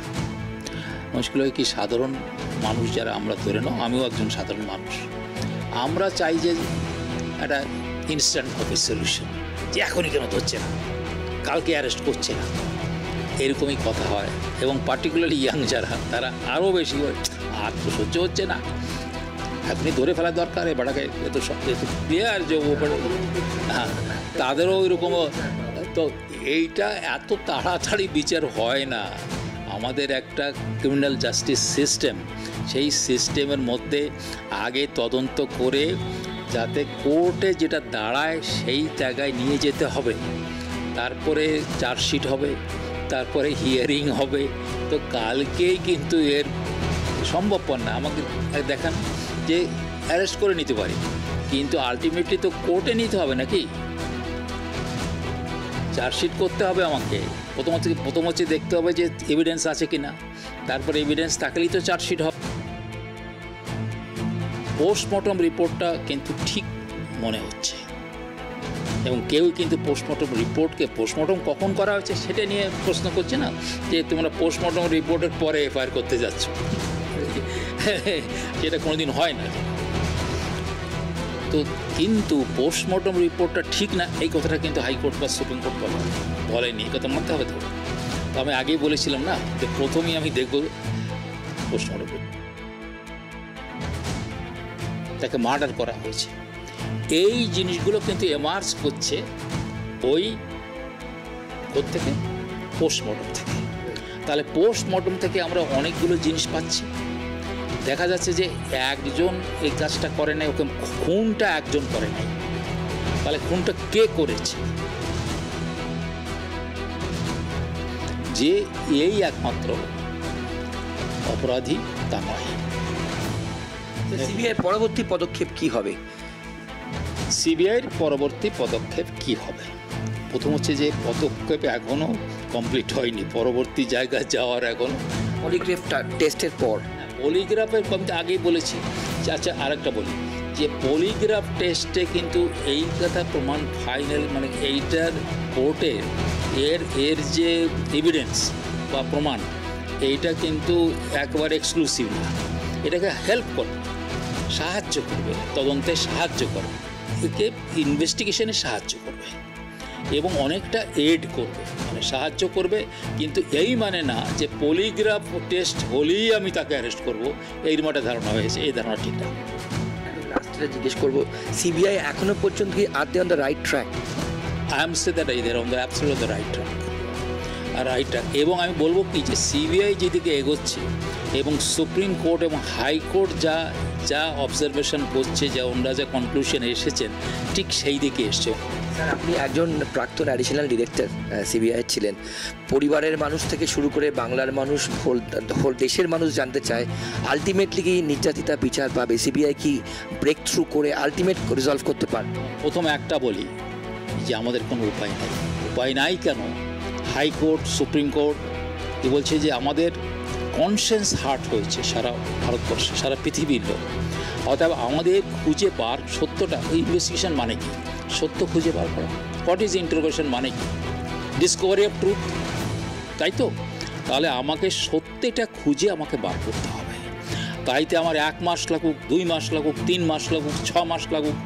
মুশকিল হয় কি, সাধারণ মানুষ যারা আমরা ধরে নাও, আমিও একজন সাধারণ মানুষ, আমরা চাই যে একটা ইনস্ট্যান্ট হবে সলিউশন, যে এখনই কেন ধরছে না, কালকে অ্যারেস্ট করছে না, এরকমই কথা হয়। এবং পার্টিকুলারলি ইয়াং যারা, তারা আরও বেশি হয়, আর তো সহ্য হচ্ছে না, এখনই ধরে ফেলা দরকার, এবারকে এত আর যে হ্যাঁ, তাদেরও ওইরকম। তো এইটা এত তাড়াতাড়ি বিচার হয় না। আমাদের একটা ক্রিমিনাল জাস্টিস সিস্টেম, সেই সিস্টেমের মধ্যে আগে তদন্ত করে যাতে কোর্টে যেটা দাঁড়ায় সেই জায়গায় নিয়ে যেতে হবে, তারপরে চার্জশিট হবে, তারপরে হিয়ারিং হবে। তো কালকেই কিন্তু এর সম্ভবপর না। আমাকে দেখান যে অ্যারেস্ট করে নিতে পারি, কিন্তু আলটিমেটলি তো কোর্টে নিতে হবে নাকি, চার্জশিট করতে হবে আমাকে। প্রথম হচ্ছে দেখতে হবে যে এভিডেন্স আছে কি না, তারপরে এভিডেন্স থাকলেই তো চার্জশিট হবে। পোস্টমর্টম রিপোর্টটা কিন্তু ঠিক মনে হচ্ছে, এবং কেউ কিন্তু পোস্টমর্টম রিপোর্টকে, পোস্টমর্টম কখন করা হয়েছে সেটা নিয়ে প্রশ্ন করছে না, যে তোমরা পোস্টমর্টম রিপোর্টের পরে FIR করতে যাচ্ছ, সেটা কোনোদিন হয় না। তো কিন্তু পোস্টমর্টম রিপোর্টটা ঠিক না, এই কথাটা কিন্তু হাইকোর্ট বা সুপ্রিম কোর্ট বলেনি, এই কথা মানতে হবে। তো আমি আগেই বলেছিলাম না, যে প্রথমেই আমি দেখব পোস্টমর্টম রিপোর্ট, তাকে মার্ডার করা হয়েছে, এই জিনিসগুলো কিন্তু এমার্জ করছে ওই থেকে, পোস্টমর্টম থেকে। তাহলে পোস্টমর্টম থেকে আমরা অনেকগুলো জিনিস পাচ্ছি। দেখা যাচ্ছে যে একজন এই কাজটা করে নাই, ওকে খুনটা একজন করে নাই, তাহলে খুনটা কে করেছে, যে এই একমাত্র অপরাধী তা নয়। সিবিআইয়ের পরবর্তী পদক্ষেপ কি হবে? সিবিআইয়ের পরবর্তী পদক্ষেপ কি হবে? প্রথম হচ্ছে যে পদক্ষেপ এখনও কমপ্লিট হয়নি, পরবর্তী জায়গায় যাওয়ার এখনও পলিগ্রাফ টেস্টের পর, পলিগ্রাফের আমি আগেই বলেছি। আচ্ছা, আরেকটা বলি, যে পলিগ্রাফ টেস্টে কিন্তু এই কথা প্রমাণ ফাইনাল, মানে এইটার কোর্টের এর যে এভিডেন্স বা প্রমাণ, এইটা কিন্তু একবার এক্সক্লুসিভ না, এটাকে হেল্প করবে, সাহায্য করবে, তদন্তে সাহায্য করবে, একে ইনভেস্টিগেশনে সাহায্য করবে এবং অনেকটা এড করবে, মানে সাহায্য করবে। কিন্তু এই মানে না যে পলিগ্রাফ টেস্ট হলেই আমি তাকে অ্যারেস্ট করবো, এইরকম একটা ধারণা হয়েছে, এই ধারণা ঠিক না। লাস্টে জিজ্ঞেস করবো, সিবিআই এখনো পর্যন্ত কি are they on the right track? I am say that they are on the absolutely the right track, এবং আমি বলবো কি, যে সিবিআই যেদিকে এগোচ্ছে এবং সুপ্রিম কোর্ট এবং হাইকোর্ট যা অবজারভেশন করছে, যা ওনারা যা কনক্লুশনে এসেছেন, ঠিক সেই দিকে এসছে। স্যার, আপনি একজন প্রাক্তন অ্যাডিশনাল ডিরেক্টর সিবিআই ছিলেন। পরিবারের মানুষ থেকে শুরু করে বাংলার মানুষ, হোল দেশের মানুষ জানতে চায়, আলটিমেটলি কি নির্যাতিতা বিচার পাবে? সিবিআই কি ব্রেক থ্রু করে আলটিমেট রিজলভ করতে পারে? প্রথম একটা বলি যে আমাদের কোনো উপায় নাই। কেন? হাইকোর্ট, সুপ্রিম কোর্ট কি বলছে, যে আমাদের কনসেন্স হার্ট হয়েছে সারা ভারতবর্ষে, সারা পৃথিবীর লোক। অতএব আমাদের খুঁজে বার সত্যটা, ইনভেস্টিগেশন মানে কি, সত্য খুঁজে বার করা। হোয়াট ইজ ইন্টারোগেশন মানে কি? ডিসকভারি অফ ট্রুথ, তাই তো? তাহলে আমাকে সত্যটা খুঁজে আমাকে বার করতে হবে। তাইতে আমার 1 মাস লাগুক, 2 মাস লাগুক, 3 মাস লাগুক, 6 মাস লাগুক,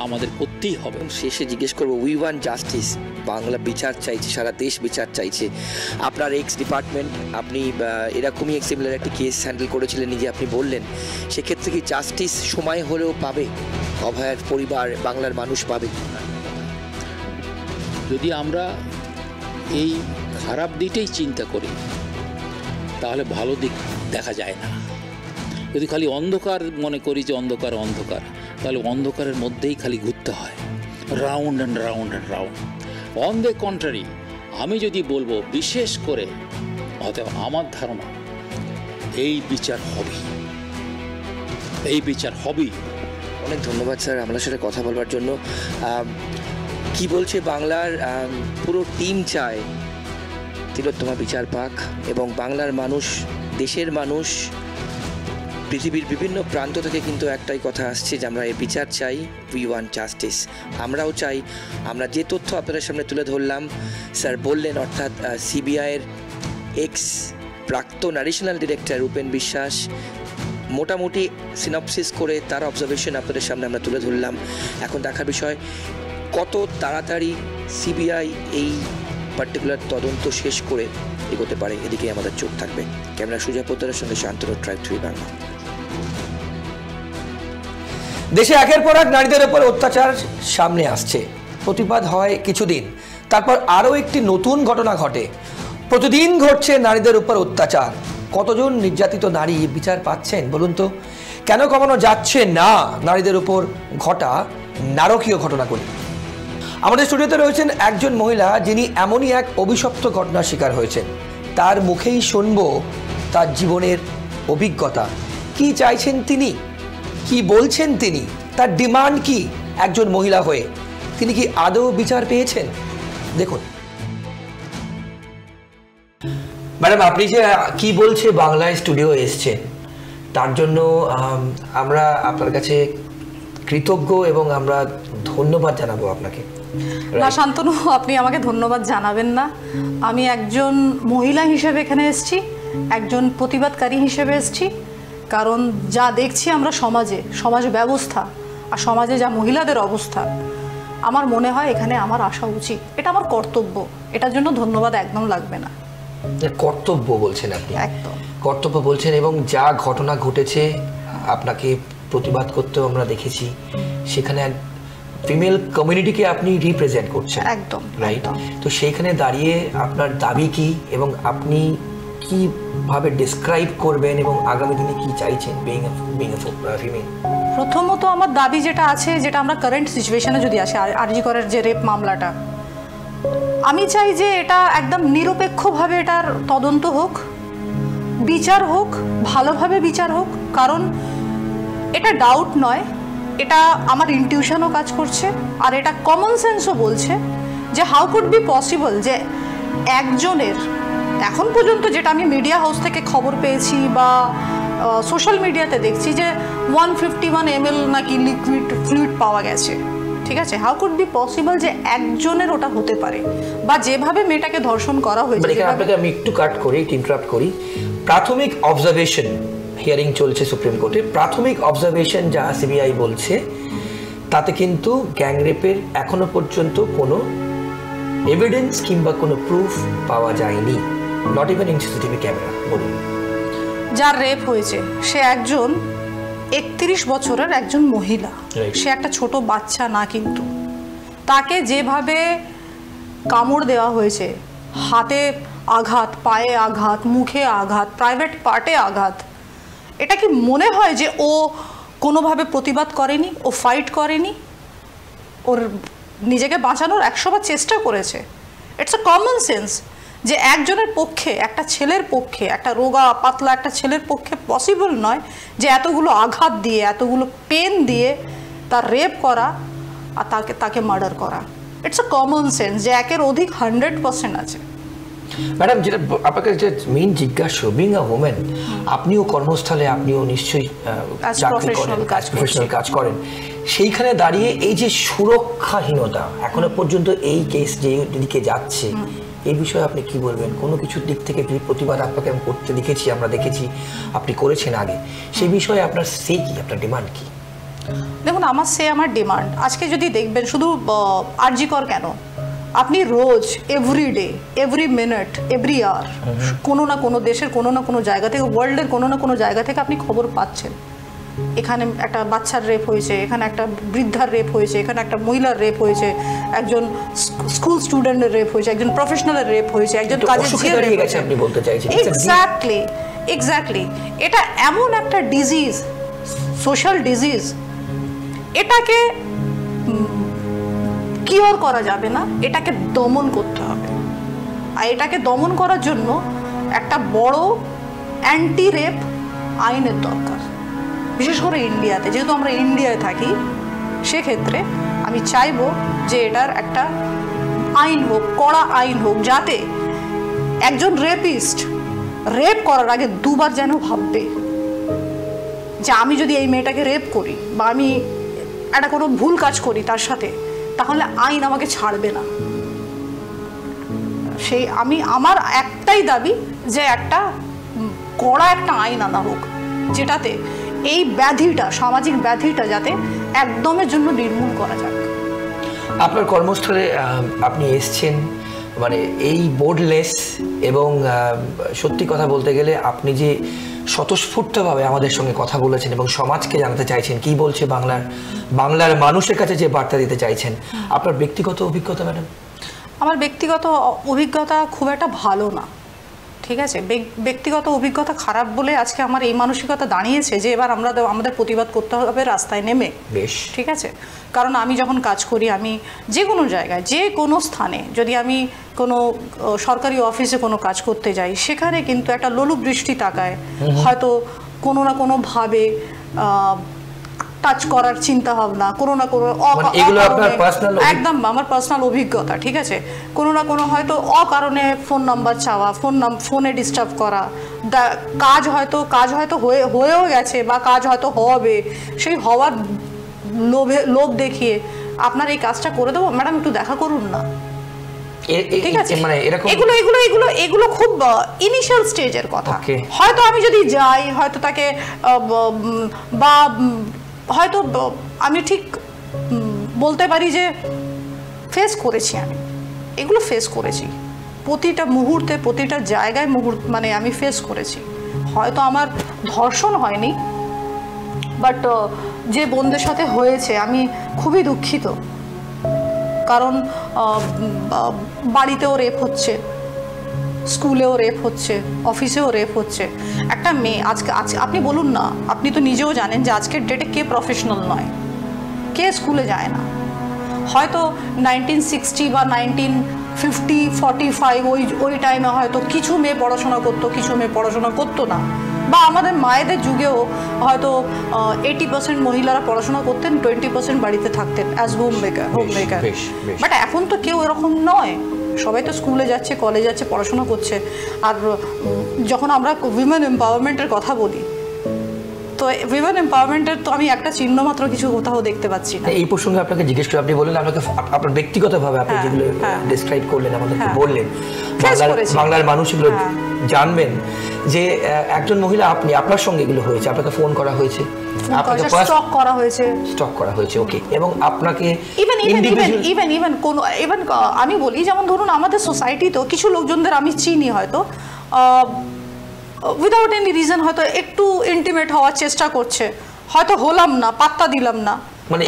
আমাদের করতেই হবে। শেষে জিজ্ঞেস করবো, উই ওয়ান্ট জাস্টিস, বাংলা বিচার চাইছে, সারা দেশ বিচার চাইছে। আপনার ডিপার্টমেন্ট, আপনি এরকমই সিমিলার একটা কেস হ্যান্ডেল করেছিলেন নিজে, আপনি বললেন, সেক্ষেত্রে কি জাস্টিস সময় হলেও পাবে অভয়ার পরিবার, বাংলার মানুষ পাবে? যদি আমরা এই খারাপ দিকটাই চিন্তা করি তাহলে ভালো দিক দেখা যায় না। যদি খালি অন্ধকার মনে করি যে অন্ধকার, তাহলে অন্ধকারের মধ্যেই খালি ঘুরতে হয়, round and round and round. On the contrary, আমি যদি বলবো, বিশেষ করে অতএব আমার ধারণা এই বিচার হবে, এই বিচার হবেই। অনেক ধন্যবাদ স্যার আমাদের সাথে কথা বলবার জন্য। কি বলছে বাংলার পুরো টিম চায় তিলোত্তমা বিচার পাক, এবং বাংলার মানুষ, দেশের মানুষ, পৃথিবীর বিভিন্ন প্রান্ত থেকে কিন্তু একটাই কথা আসছে যে আমরা এই বিচার চাই, উই ওয়ান্ট জাস্টিস। আমরাও চাই। আমরা যে তথ্য আপনাদের সামনে তুলে ধরলাম, স্যার বললেন, অর্থাৎ সিবিআইয়ের এক্স প্রাক্তন অ্যাডিশনাল ডিরেক্টর রূপেন বিশ্বাস মোটামুটি সিনপসিস করে তার অবজারভেশন আপনাদের সামনে আমরা তুলে ধরলাম। এখন দেখার বিষয় কত তাড়াতাড়ি সিবিআই এই পার্টিকুলার তদন্ত শেষ করে এগোতে পারে, এদিকে আমাদের চোখ থাকবে। ক্যামেরা সুজয় পোদ্দারের সঙ্গে শান্তনু, ট্রাইব টিভি বাংলা। দেশে একের পর এক নারীদের উপর অত্যাচার সামনে আসছে, প্রতিবাদ হয় কিছুদিন, তারপর আরও একটি নতুন ঘটনা ঘটে। প্রতিদিন ঘটছে নারীদের উপর অত্যাচার। কতজন নির্যাতিত নারী বিচার পাচ্ছেন বলুন তো? কেন কমানো যাচ্ছে না নারীদের উপর ঘটা নারকীয় ঘটনাগুলি? আমাদের স্টুডিওতে রয়েছেন একজন মহিলা যিনি এমনই এক অভিশপ্ত ঘটনার শিকার হয়েছেন। তার মুখেই শুনব তার জীবনের অভিজ্ঞতা। কি চাইছেন তিনি, কি বলছেন তিনি, তার ডিমান্ড কি একজন মহিলা হয়ে? তিনি কি আদৌ বিচার পেয়েছেন? দেখুন ম্যাডাম, আপনি যে কি বলছে বাংলায় স্টুডিও এসছেন তার জন্য আমরা আপনার কাছে কৃতজ্ঞ এবং আমরা ধন্যবাদ জানাবো আপনাকে। না শান্তনু, আপনি আমাকে ধন্যবাদ জানাবেন না। আমি একজন মহিলা হিসেবে এখানে এসেছি, একজন প্রতিবাদকারী হিসেবে এসেছি। কারণ যা দেখছি আমরা সমাজ ব্যবস্থা আর সমাজে যা মহিলাদের অবস্থা, আমার মনে হয় এখানে আমার আসা উচিত। এটা আমার কর্তব্য, এটার জন্য ধন্যবাদ একদম লাগবে না। কর্তব্য বলছেন আপনি? একদম কর্তব্য বলছেন। এবং যা ঘটনা ঘটেছে আপনাকে প্রতিবাদ করতেও আমরা দেখেছি, সেখানে এক ফিমেল কমিউনিটিকে আপনি রিপ্রেজেন্ট করছেন, একদম রাইট? তো সেইখানে দাঁড়িয়ে আপনার দাবি কি এবং আপনি কিভাবে ডিসক্রাইব করবেন এবং আগামী দিনে কি চাইছেন বিইং আ ফিমেল? প্রথমত আমার দাবি যেটা আছে, যেটা আমরা কারেন্ট সিচুয়েশনে যদি আসে, আরজি করের যে রেপ মামলাটা, আমি চাই যে এটা একদম নিরপেক্ষভাবে এটার তদন্ত হোক, বিচার হোক, ভালোভাবে বিচার হোক। কারণ এটা ডাউট নয়, এটা আমার ইনটিউশনও কাজ করছে, আর এটা কমন সেন্সও বলছে যে হাউ কুড বি পসিবল যে একজনের, এখন পর্যন্ত যেটা আমি মিডিয়া হাউস থেকে খবর পেয়েছি বা সোশ্যাল মিডিয়াতে দেখছি যে 151 ml নাকি লিকুইড ফ্লুইড পাওয়া গেছে, ঠিক আছে? হাউ কুড বি পসিবল যে একজনের ওটা হতে পারে? বা যেভাবে মেয়েটাকে ধর্ষণ করা হয়েছে, আপনাকে আমি একটু ইন্টারাপ্ট করি। প্রাথমিক অবজারভেশন হিয়ারিং চলছে সুপ্রিম কোর্টে, প্রাথমিক অবজারভেশন যা সিবিআই বলছে তাতে কিন্তু গ্যাংরেপের এখনো পর্যন্ত কোনো এভিডেন্স কিংবা কোনো প্রুফ পাওয়া যায়নি, not even in CCTV camera. বলুন, যার রেপ হয়েছে সে একজন 31 বছরের একজন মহিলা, সে একটা ছোট বাচ্চা না, কিন্তু তাকে যেভাবে কামড় দেওয়া হয়েছে, হাতে আঘাত, পায়ে আঘাত, মুখে আঘাত, প্রাইভেট পার্টে আঘাত, এটা কি মনে হয় যে ও কোনোভাবে প্রতিবাদ করেনি, ও ফাইট করেনি, ওর নিজেকে বাঁচানোর 100 বার চেষ্টা করেছে? ইটস আ কমন সেন্স যে একজনের পক্ষে, একটা ছেলের পক্ষে, একটা রোগা পাতলা একটা ছেলের পক্ষে পসিবল নয় যে এতগুলো আঘাত দিয়ে, এতগুলো পেন দিয়ে তার রেপ করা আর তাকে মার্ডার করা। ইটস আ কমন সেন্স যে একের অধিক 100% আছে। ম্যাডাম, যেটা আপনাকে যে মেইন জিজ্ঞাসা, বিং আ ওমেন, আপনিও কর্মস্থলে, আপনিও নিশ্চয়ই প্রফেশনাল কাজ করেন, সেইখানে দাঁড়িয়ে এই যে সুরক্ষাহীনতা এখনো পর্যন্ত এই কেস যে দিকে যাচ্ছে, এই বিষয়ে আপনি কি বলবেন? কোনো কিছুর দিক থেকে প্রতিবাদ আপনাকে আমি করতে দেখেছি, আমরা দেখেছি আপনি করেছেন আগে, সেই বিষয়ে আপনার সে কি, আপনার ডিমান্ড কি? দেখুন, আমার ডিমান্ড আজকে যদি দেখবেন, শুধু আরজি কর কেন, আপনি রোজ everyday, every minute, every hour কোনো না কোনো দেশের কোনো না কোনো জায়গা থেকে, ওয়ার্ল্ডের কোনো না কোনো জায়গা থেকে আপনি খবর পাচ্ছেন এখানে একটা বাচ্চার রেপ হয়েছে, এখানে একটা বৃদ্ধার রেপ হয়েছে, এখানে একটা মহিলার রেপ হয়েছে, একজন স্কুল স্টুডেন্টের রেপ হয়েছে, একজন প্রফেশনালের রেপ হয়েছে, একজন কাজের ঝিয়ের রেপ হয়েছে। আপনি বলতে চাইছেন এক্স্যাক্টলি এটা এমন একটা ডিজিজ, সোশ্যাল ডিজিজ, এটাকে কিওর করা যাবে না, এটাকে দমন করতে হবে। আর এটাকে দমন করার জন্য একটা বড় অ্যান্টি রেপ আইনের দরকার, বিশেষ করে ইন্ডিয়াতে। যেহেতু আমরা ইন্ডিয়ায় থাকি, সেক্ষেত্রে আমি চাইবো যে এটার একটা আইন হোক, কড়া আইন হোক, যাতে একজন রেপিস্ট রেপ করার আগে দুবার যেন ভাববে যে আমি যদি এই মেয়েটাকে রেপ করি বা আমি একটা কোনো ভুল কাজ করি তার সাথে, তাহলে আইন আমাকে ছাড়বে না। সেই আমার একটাই দাবি যে একটা কড়া একটা আইন আনা হোক, যেটাতে এই ব্যাধিটা, সামাজিক ব্যাধিটা যাতে একদমের জন্য নির্মূল করা যাক। আপনার কর্মস্থলে আপনি এসছেন, মানে এই বোর্ডলেস এবং সত্যি কথা বলতে গেলে আপনি যে স্বতঃস্ফূর্তভাবে আমাদের সঙ্গে কথা বলেছেন এবং সমাজকে জানাতে চাইছেন কি বলছে বাংলার মানুষের কাছে যে বার্তা দিতে চাইছেন, আপনার ব্যক্তিগত অভিজ্ঞতা ম্যাডাম? আমার ব্যক্তিগত অভিজ্ঞতা খুব একটা ভালো না, ঠিক আছে। ব্যক্তিগত অভিজ্ঞতা খারাপ বলে আজকে আমার এই মানসিকতা দাঁড়িয়েছে যে এবার আমাদের প্রতিবাদ করতে হবে রাস্তায় নেমে, বেশ, ঠিক আছে। কারণ আমি যখন কাজ করি, আমি যে কোনো জায়গায়, যে কোনো স্থানে, যদি আমি কোনো সরকারি অফিসে কোনো কাজ করতে যাই, সেখানে কিন্তু একটা লোলুপ দৃষ্টি তাকায়, হয়তো কোনো না কোনোভাবে টাচ করার চিন্তা ভাবনা, কোনো না কোনো একদম আমার পার্সোনাল অভিজ্ঞতা, ঠিক আছে। কোনো না কোনো হয়তো অকারণে ফোন নাম্বার চাওয়া, ফোনে ডিস্টার্ব করা, কাজ হয়তো হয়েও গেছে বা কাজ হয়তো হবে, সেই হওয়ার লোভ দেখিয়ে আপনার এই কাজটা করে দেবো ম্যাডাম, একটু দেখা করুন না, ঠিক আছে। এগুলো খুব ইনিশিয়াল স্টেজের কথা। হয়তো আমি যদি যাই, হয়তো তাকে বা হয়তো আমি ঠিক বলতে পারি যে ফেস করেছি, আমি এগুলো ফেস করেছি প্রতিটা মুহূর্তে, প্রতিটা জায়গায় মানে আমি ফেস করেছি। হয়তো আমার ধর্ষণ হয়নি, বাট যে বোনদের সাথে হয়েছে আমি খুবই দুঃখিত, কারণ বাড়িতেও রেপ হচ্ছে, স্কুলেও রেপ হচ্ছে, অফিসেও রেপ হচ্ছে। একটা মেয়ে আজকে আপনি বলুন না, আপনি তো নিজেও জানেন যে আজকের ডেটে কে প্রফেশনাল নয়, কে স্কুলে যায় না। হয়তো 1960 বা 1950, 45 ওই টাইমে হয়তো কিছু মেয়ে পড়াশোনা করতো, কিছু মেয়ে পড়াশোনা করতো না, বা আমাদের মায়েদের যুগেও হয়তো 80% মহিলারা পড়াশোনা করতেন, 20% বাড়িতে থাকতেন অ্যাজ হোম মেকার। বাট এখন তো কেউ এরকম নয়, সবাই তো স্কুলে যাচ্ছে, কলেজে যাচ্ছে, পড়াশোনা করছে। আর যখন আমরা উইমেন এম্পাওয়ারমেন্টের কথা বলি, তো উইমেন এম্পাওয়ারমেন্টের তো আমি একটা চিহ্ন মাত্র কিছু কোথাও দেখতে পাচ্ছি না। এই প্রসঙ্গে আপনাকে জিজ্ঞেস করে, আপনি বললেন আপনাকে আপনার ব্যক্তিগতভাবে আপনি যেগুলো ডেসক্রাইব করলেন, আমাদেরকে বললেন, বাংলার মানুষ এগুলো জানবেন যে একজন মহিলা, আপনার সঙ্গে এগুলো হয়েছে, আপনাকে ফোন করা হয়েছে, আপনাকে স্টক করা হয়েছে, ওকে, এবং আপনাকে ইভেন আমি বলি, যেমন ধরুন আমাদের সোসাইটিতেও কিছু লোকজনদের আমি চিনি, হয়তো উইদাউট এনি রিজন হয়তো একটু ইন্টিমেট হওয়ার চেষ্টা করছে, হয়তো হলাম না, পাত্তা দিলাম না, মানে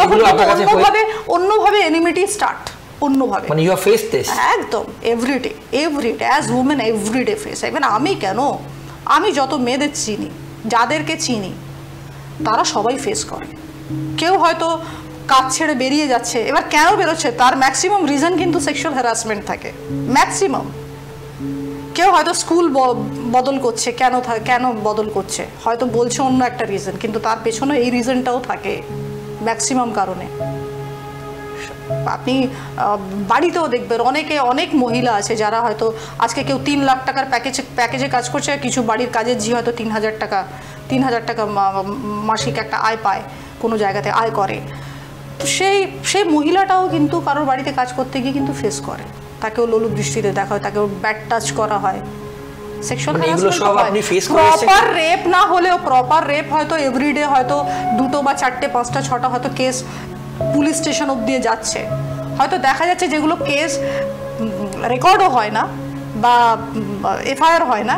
অন্যভাবে এনিমিটি স্টার্ট, অন্যভাবে, মানে ইউ আর ফেস দিস একদম everyday as women, everyday face. Even আমি কেন, আমি যত মেয়েদের চিনি, যাদেরকে চিনি, তারা সবাই ফেস করে। কেউ হয়তো কাজ ছেড়ে বেরিয়ে যাচ্ছে, এবার কেন বেরোচ্ছে তার ম্যাক্সিমাম রিজন কিন্তু সেক্সুয়াল হ্যারাসমেন্ট থাকে, ম্যাক্সিমাম। কেউ হয়তো স্কুল বদল করছে, কেন বদল করছে, হয়তো বলছে অন্য একটা রিজন, কিন্তু তার পেছনে এই রিজনটাও থাকে ম্যাক্সিমাম কারণে। আপনি বাড়িতেও দেখবেন অনেক মহিলা আছে যারা হয়তো আজকে কেউ 3 লাখ টাকার প্যাকেজে কাজ করছে, কিছু বাড়ির কাজের ঝি হয়তো 3,000 টাকা মাসিক একটা আয় পায়, কোনো জায়গাতে আয় করে। তো সেই মহিলাটাও কিন্তু কারোর বাড়িতে কাজ করতে গিয়ে কিন্তু ফেস করে, তাকেও লোলুপ দৃষ্টিতে দেখা হয়, তাকেও ব্যাড টাচ করা হয়, সেক্সুয়াল প্রপার রেপ না হলেও, প্রপার রেপ হয়তো এভরিডে হয়তো 2 বা 4, 5, 6টা হয়তো কেস পুলিশ স্টেশন অব্দি যাচ্ছে, হয়তো দেখা যাচ্ছে যেগুলো কেস রেকর্ডও হয় না বা এফআইআর হয় না,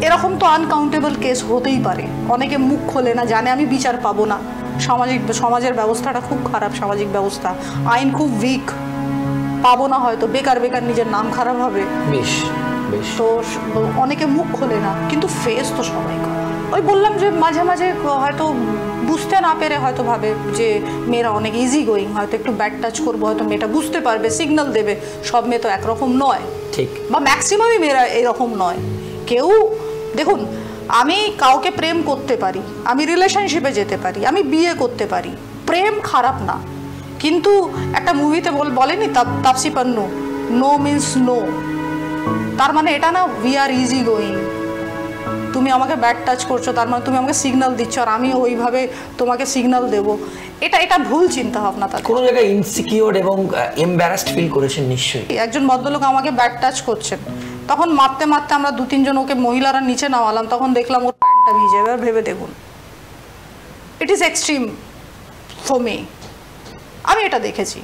এরকম তো আনকাউন্টেবল কেস হতেই পারে। অনেকে মুখ খোলে না, জানে আমি বিচার পাবো না, সমাজের ব্যবস্থাটা খুব খারাপ, সামাজিক ব্যবস্থা, আইন খুব উইক, পাবো না, হয়তো বেকার নিজের নাম খারাপ হবে, তো অনেকে মুখ খোলে না, কিন্তু ফেস তো সবাই করে। ওই বললাম যে মাঝে মাঝে হয়তো বুঝতে না পেরে হয়তো ভাবে যে মেয়েরা অনেক ইজি গোয়িং, হয়তো একটু ব্যাড টাচ করবো, হয়তো মেয়েটা বুঝতে পারবে, সিগন্যাল দেবে। সব মেয়ে তো একরকম নয়, ঠিক, বা ম্যাক্সিমামই মেয়েরা এরকম নয়। কেউ দেখুন, আমি কাউকে প্রেম করতে পারি, আমি রিলেশনশিপে যেতে পারি, আমি বিয়ে করতে পারি, প্রেম খারাপ না। কিন্তু একটা মুভিতে বলেনি Taapsee Pannu, no means no, তার মানে এটা না উই আর ইজি গোয়িং। তুমি আমাকে ব্যাড টাচ করছো, তার মানে তুমি আমাকে সিগন্যাল দিচ্ছ আর আমি ওইভাবে তোমাকে সিগন্যাল দেব, এটা ভুল চিন্তা ভাবনা। তার কোনো জায়গায় ইনসিকিউর এবং এমবারাসড ফিল করেছেন নিশ্চয়ই। একজন ভদ্রলোক আমাকে ব্যাড টাচ করছেন, তখন মারতে মারতে আমরা 2-3 জন ওকে মহিলারা নিচে নামালাম, তখন দেখলাম ওর প্যান্টটা ভিজে। এবার ভেবে দেখুন, it is extreme for me. আমি এটা দেখেছি।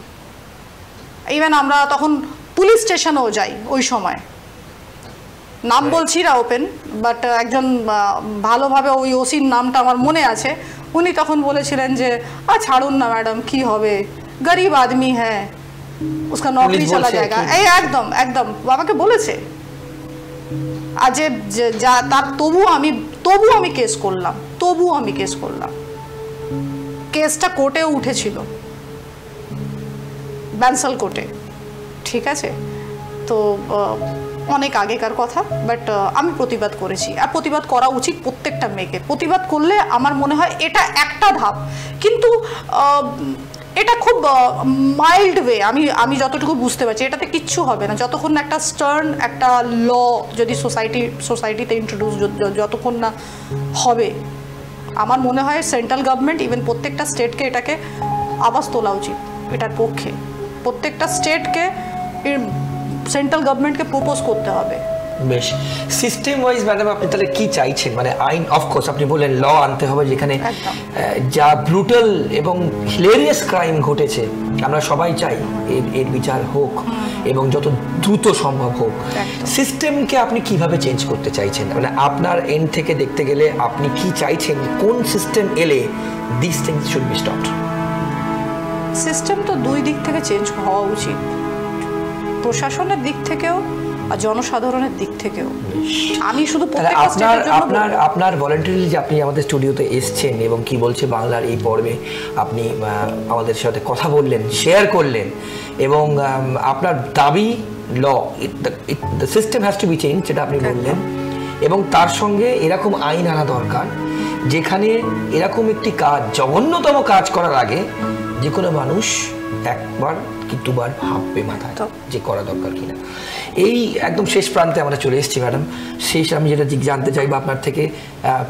ইভেন আমরা তখন পুলিশ স্টেশনেও যাই, ওই সময় নাম বলছি না ওপেন, বাট একজন ভালোভাবে ওই ওসির নামটা আমার মনে আছে, উনি তখন বলেছিলেন যে ছাড়ুন না ম্যাডাম, কি হবে, গরিব আদমি হ্যাঁ, उसका नौकरी चला जाएगा। এই একদম একদম বাবাকে বলেছে। আজ যা তার তবু আমি কেস করলাম, কেসটা কোর্টে উঠেছিল, ব্যানসাল কোর্টে, ঠিক আছে। তো অনেক আগেকার কথা, বাট আমি প্রতিবাদ করেছি, আর প্রতিবাদ করা উচিত প্রত্যেকটা মেয়েকে। প্রতিবাদ করলে আমার মনে হয় এটা একটা ধাপ, কিন্তু এটা খুব মাইল্ড ওয়ে। আমি যতটুকু বুঝতে পারছি এটাতে কিচ্ছু হবে না যতক্ষণ না একটা স্টার্ন একটা ল যদি সোসাইটিতে ইন্ট্রোডিউস যতক্ষণ না হবে। আমার মনে হয় সেন্ট্রাল গভর্নমেন্ট ইভেন প্রত্যেকটা স্টেটকে এটাকে আওয়াজ তোলা উচিত, এটার পক্ষে প্রত্যেকটা স্টেটকে সেন্ট্রাল গভর্নমেন্টকে প্রপোজ করতে হবে। বেশ, সিস্টেম ওয়াইজ ম্যাডাম আপনি তাহলে কি চাইছেন? মানে আইন, অফকোর্স আপনি বললেন ল আনতে হবে, যেখানে যা ব্রুটাল এবং হিলেরিয়াস ক্রাইম ঘটেছে আমরা সবাই চাই এর বিচার হোক এবং যত দ্রুত সম্ভব হোক। সিস্টেমকে আপনি কিভাবে চেঞ্জ করতে চাইছেন? মানে আপনার এন্ড থেকে দেখতে গেলে আপনি কি চাইছেন, কোন সিস্টেম এলে this things should be stopped? System তো দুই দিক থেকে চেঞ্জ হওয়া উচিত, প্রশাসনের দিক থেকেও আর জনসাধারণের দিক থেকেও। আমি শুধু আপনার ভলান্টারি যে আপনি আমাদের স্টুডিওতে এসছেন এবং কি বলছে বাংলার এই পর্বে আপনি আমাদের সাথে কথা বললেন, শেয়ার করলেন, এবং আপনার দাবি ল, the system has to be change, যেটা আপনি বললেন, এবং তার সঙ্গে এরকম আইন আনা দরকার যেখানে এরকম একটি কাজ, জঘন্যতম কাজ করার আগে যে কোনো মানুষ একবার কি দুবার ভাববে মাথায় যে করা দরকার কিনা। এই একদম শেষ প্রান্তে আমরা চলে এসেছি ম্যাডাম। শেষ আমি যেটা জানতে চাইবো আপনার থেকে,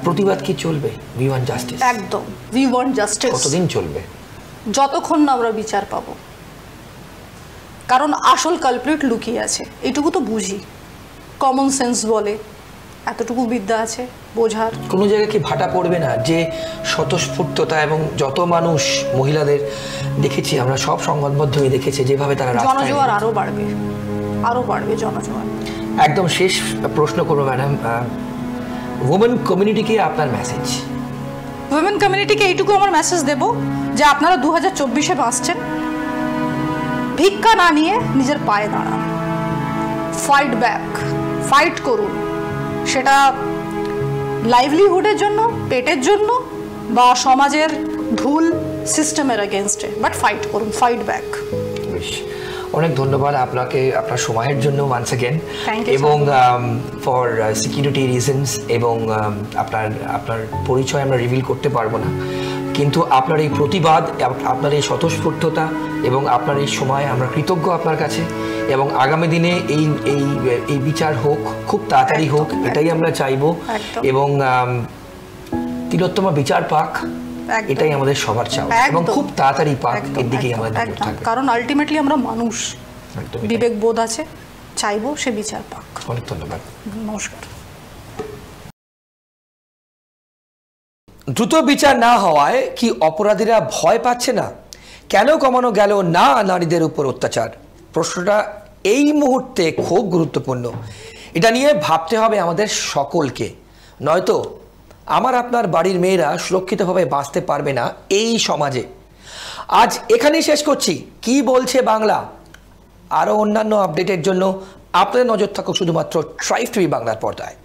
প্রতিবাদ কি চলবে? We want justice. একদম, উই ওয়ান্ট জাস্টিস। কতদিন চলবে? যতক্ষণ না আমরা বিচার পাবো, কারণ আসল কালপ্রিট লুকিয়ে আছে, এটুকু তো বুঝি। কমন সেন্স বলে, এতটুকু বিদ্যা আছে বোঝার। কোনো জায়গায় কি ভাটা পড়বে না যে স্বতঃস্ফূর্ততা এবং যত মানুষ মহিলাদের দেখেছি আমরা, সব সংবাদ মাধ্যমে দেখেছে যেভাবে তারা জনজোয়ার আরো বাড়বে জনজোয়ার। একদম শেষ প্রশ্ন করবো ম্যাডাম, ওমেন কমিউনিটিকে আপনার মেসেজ? ওমেন কমিউনিটিকে এইটুকু আমার মেসেজ দেব যে আপনারা 2024-এ বাঁচছেন, ভিক্ষা না নিয়ে নিজের পায়ে দাঁড়ান, ফাইট ব্যাক, ফাইট করুন। সেটা লাইভলিহুডের জন্য, পেটের জন্য, বা সমাজের ভুল সিস্টেমের এগেনস্টে, বাট ফাইট করুন, ফাইট ব্যাক। বেশ, অনেক ধন্যবাদ আপনাকে আপনার সময়ের জন্য ওয়ান্স অ্যাগেন, এবং ফর সিকিউরিটি রিজনস, এবং আপনার পরিচয় আমরা রিভিল করতে পারবো না, কিন্তু আপনার এই প্রতিবাদ, আপনার এই স্বতঃস্ফূর্ততা এবং আপনার এই সময় আমরা কৃতজ্ঞ আপনার কাছে, এবং আগামী দিনে এই বিচার হোক, খুব তাড়াতাড়ি হোক, এটাই আমরা চাইবো, এবং তিলোত্তমা বিচার পাক, এটাই আমাদের সবার চাওয়া, এবং খুব তাড়াতাড়ি পাক, এর দিকেই আমাদের নজর থাকবে। কারণ আলটিমেটলি আমরা মানুষ, বিবেক বোধ আছে, চাইবো সে বিচার পাক। অনেক ধন্যবাদ, নমস্কার। দ্রুত বিচার না হওয়ায় কি অপরাধীরা ভয় পাচ্ছে না? কেন কমানো গেল না নারীদের উপর অত্যাচার? প্রশ্নটা এই মুহূর্তে খুব গুরুত্বপূর্ণ। এটা নিয়ে ভাবতে হবে আমাদের সকলকে, নয়তো আমার আপনার বাড়ির মেয়েরা সুরক্ষিতভাবে বাঁচতে পারবে না এই সমাজে। আজ এখানেই শেষ করছি। কি বলছে বাংলা? আরও অন্যান্য আপডেটের জন্য আপনাদের নজর থাকুক শুধুমাত্র ট্রাইব টিভি বাংলার পর্দায়।